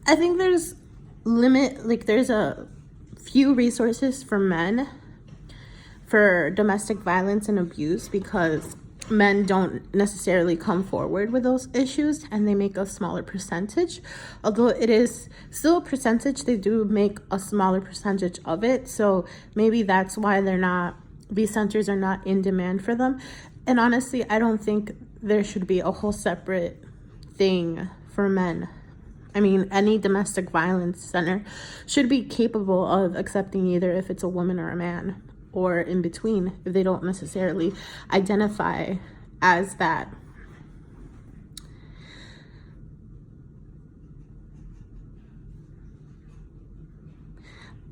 I think there's a few resources for men for domestic violence and abuse, because men don't necessarily come forward with those issues and they make a smaller percentage. Although it is still a percentage, they do make a smaller percentage of it. So maybe that's why these centers are not in demand for them. And honestly, I don't think there should be a whole separate thing for men. I mean, any domestic violence center should be capable of accepting either if it's a woman or a man, or in between if they don't necessarily identify as that.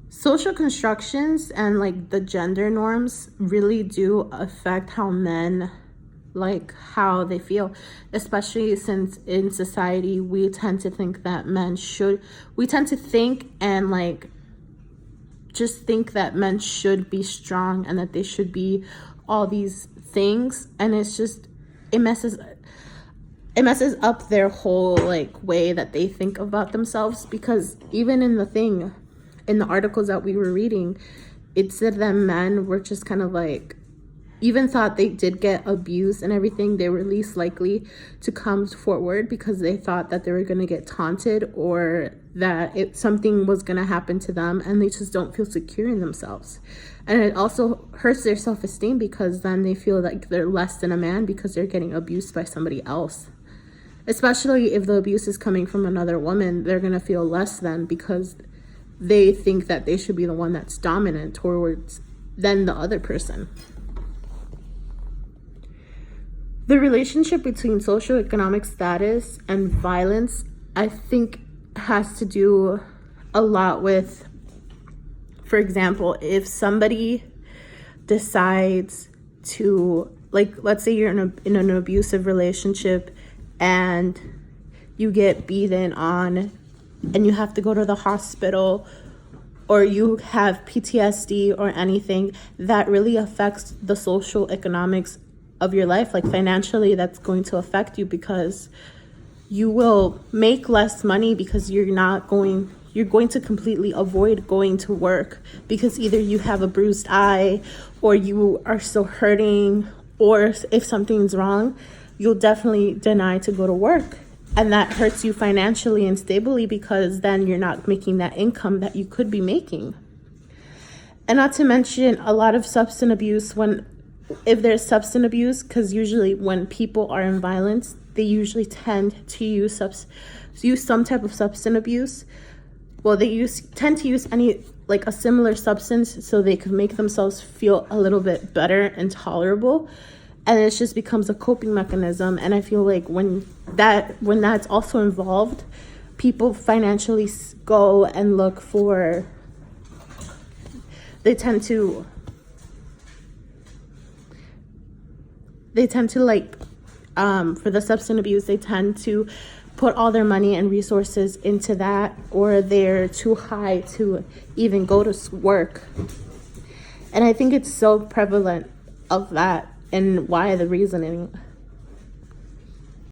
Social constructions and like the gender norms really do affect how men, like how they feel, especially since in society we tend to think that just think that men should be strong and that they should be all these things, and it messes up their whole like way that they think about themselves. Because even in the articles that we were reading, it said that men were just kind of like, even thought they did get abused and everything, they were least likely to come forward because they thought that they were going to get taunted or that something was going to happen to them, and they just don't feel secure in themselves. And it also hurts their self-esteem, because then they feel like they're less than a man because they're getting abused by somebody else. Especially if the abuse is coming from another woman, they're going to feel less than, because they think that they should be the one that's dominant than the other person. The relationship between socioeconomic status and violence, I think, has to do a lot with, for example, if somebody decides to, like, let's say you're in an abusive relationship and you get beaten on and you have to go to the hospital, or you have PTSD or anything, that really affects the social economics of your life. Like financially, that's going to affect you, because you will make less money, because you're going to completely avoid going to work, because either you have a bruised eye or you are still hurting, or if something's wrong, you'll definitely deny to go to work. And that hurts you financially and stably, because then you're not making that income that you could be making. And not to mention a lot of substance abuse, if there's substance abuse, because usually when people are in violence, they usually tend to use some type of substance abuse. Well, they tend to use a similar substance so they can make themselves feel a little bit better and tolerable. And it just becomes a coping mechanism. And I feel like when that's also involved, people financially go and look for, they tend to for the substance abuse, they tend to put all their money and resources into that, or they're too high to even go to work. And I think it's so prevalent of that, and why the reasoning.